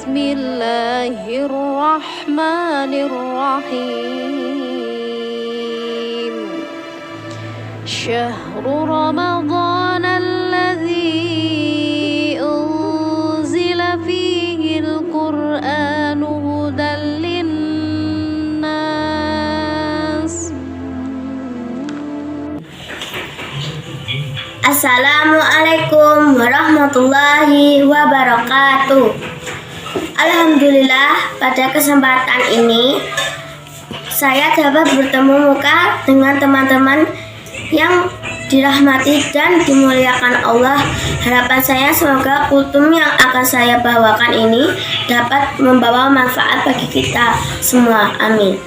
Bismillahirrahmanirrahim. Syahrul Ramadan alladzi unzila fihi al-Qur'an hudan linnas. Assalamualaikum warahmatullahi wabarakatuh. Alhamdulillah, pada kesempatan ini saya dapat bertemu muka dengan teman-teman yang dirahmati dan dimuliakan Allah. Harapan saya semoga kultum yang akan saya bawakan ini dapat membawa manfaat bagi kita semua. Amin.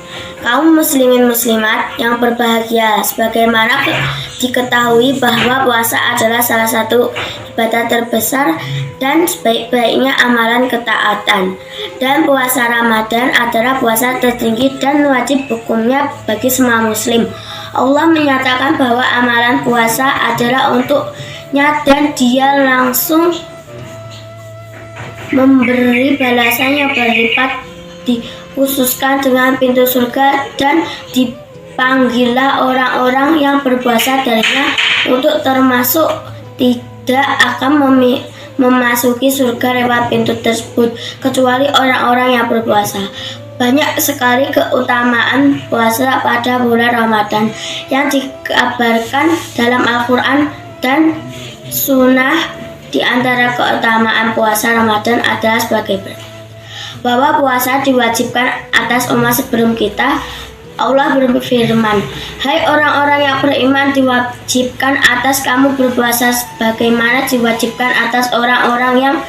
Kaum muslimin muslimat yang berbahagia, sebagaimana diketahui bahwa puasa adalah salah satu ibadah terbesar dan sebaik-baiknya amalan ketaatan. Dan puasa Ramadan adalah puasa tertinggi dan wajib hukumnya bagi semua muslim. Allah menyatakan bahwa amalan puasa adalah untuknya dan Dia langsung memberi balasan yang berlipat, dikhususkan dengan pintu surga, dan dipanggillah orang-orang yang berpuasa darinya untuk termasuk tidak akan memasuki surga lewat pintu tersebut kecuali orang-orang yang berpuasa. Banyak sekali keutamaan puasa pada bulan Ramadan yang dikabarkan dalam Al-Quran dan Sunnah. Di antara keutamaan puasa Ramadan adalah sebagai berikut: bahwa puasa diwajibkan atas umat sebelum kita. Allah berfirman, "Hai orang-orang yang beriman, diwajibkan atas kamu berpuasa sebagaimana diwajibkan atas orang-orang yang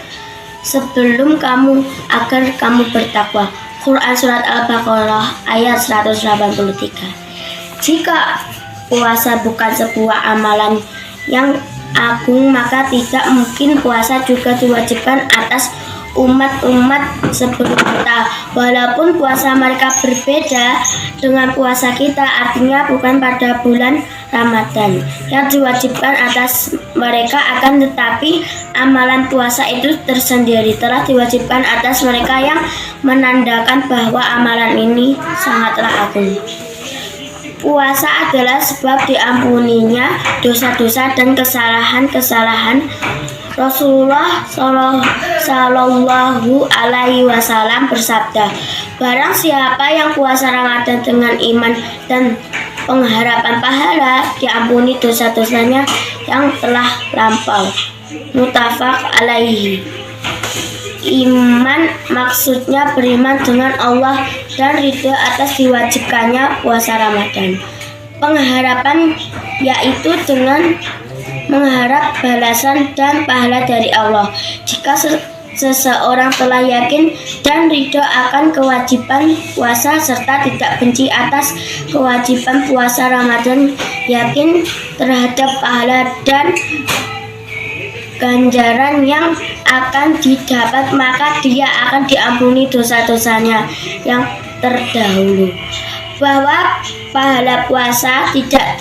sebelum kamu agar kamu bertakwa." Quran Surat Al-Baqarah ayat 183. Jika puasa bukan sebuah amalan yang agung, maka tidak mungkin puasa juga diwajibkan atas umat-umat sebelum kita. Walaupun puasa mereka berbeda dengan puasa kita, artinya bukan pada bulan Ramadan yang diwajibkan atas mereka, akan tetapi amalan puasa itu tersendiri telah diwajibkan atas mereka, yang menandakan bahwa amalan ini sangatlah agung. Puasa adalah sebab diampuninya dosa-dosa dan kesalahan-kesalahan. Rasulullah Shallallahu Alaihi Wasallam bersabda, "Barang siapa yang puasa Ramadan dengan iman dan pengharapan pahala, diampuni dosa-dosanya yang telah lampau." Muttafaq alaihi. Iman maksudnya beriman dengan Allah dan ridho atas diwajibkannya puasa Ramadan. Pengharapan yaitu dengan mengharap balasan dan pahala dari Allah. Jika seseorang telah yakin dan ridho akan kewajiban puasa serta tidak benci atas kewajiban puasa Ramadan, yakin terhadap pahala dan ganjaran yang akan didapat, maka dia akan diampuni dosa-dosanya yang terdahulu. Bahwa pahala puasa tidak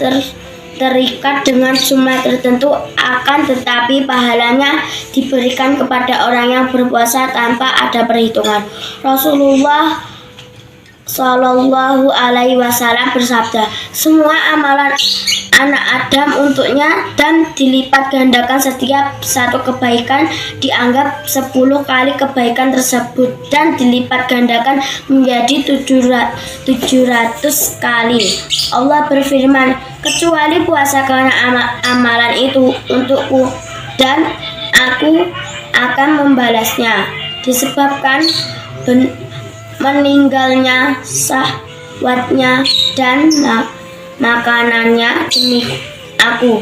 terikat dengan jumlah tertentu, akan tetapi pahalanya diberikan kepada orang yang berpuasa tanpa ada perhitungan. Rasulullah Shallallahu Alaihi Wasallam bersabda, "Semua amalan anak Adam untuknya dan dilipat gandakan. Setiap satu kebaikan dianggap 10 kali kebaikan tersebut dan dilipat gandakan menjadi 700 kali." Allah berfirman, "Kecuali puasa, karena amalan itu untukku dan aku akan membalasnya disebabkan meninggalnya syahwatnya dan makanannya demi aku."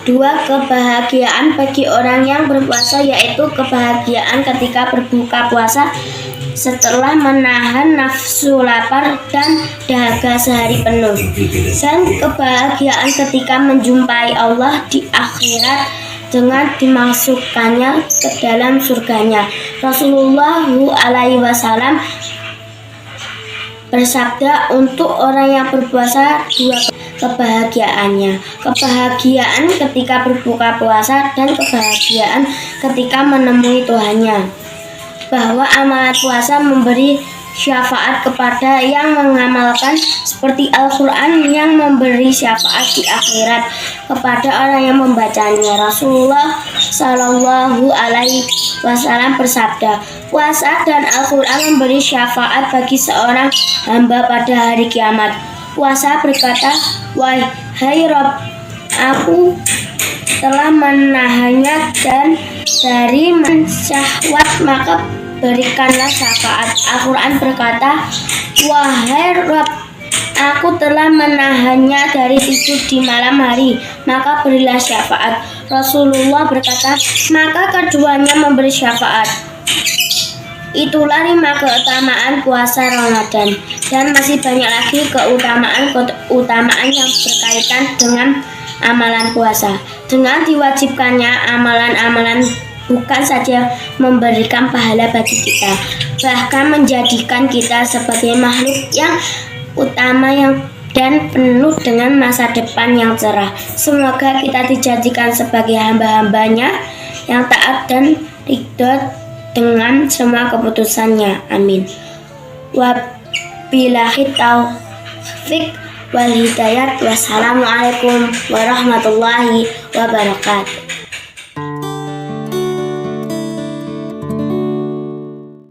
Dua kebahagiaan bagi orang yang berpuasa, yaitu kebahagiaan ketika berbuka puasa setelah menahan nafsu lapar dan dahaga sehari penuh, dan kebahagiaan ketika menjumpai Allah di akhirat dengan dimasukkannya ke dalam surganya. Rasulullah Alaihi Wasallam bersabda, untuk orang yang berpuasa dua kebahagiaannya: kebahagiaan ketika berbuka puasa dan kebahagiaan ketika menemui Tuhannya. bahwa amalan puasa memberi syafaat kepada yang mengamalkan, seperti Al-Quran yang memberi syafaat di akhirat kepada orang yang membacanya. Rasulullah Shallallahu Alaihi Wasallam bersabda, puasa dan Al-Quran memberi syafaat bagi seorang hamba pada hari kiamat. Puasa berkata, wahai Rabb, aku telah menahannya dan dari syahwat, maka berikanlah syafaat. Al-Quran berkata, wahai Rabb, aku telah menahannya dari tidur di malam hari, maka berilah syafaat. Rasulullah berkata, maka keduanya memberi syafaat. Itulah 5 keutamaan puasa Ramadan, dan masih banyak lagi keutamaan yang berkaitan dengan amalan puasa. Dengan diwajibkannya amalan-amalan bukan saja memberikan pahala bagi kita, bahkan menjadikan kita sebagai makhluk yang utama dan penuh dengan masa depan yang cerah. Semoga kita dijadikan sebagai hamba-hambanya yang taat dan ridho dengan semua keputusannya. Amin. Wabillahi taufiq wal hidayat. Wassalamualaikum warahmatullahi wabarakatuh.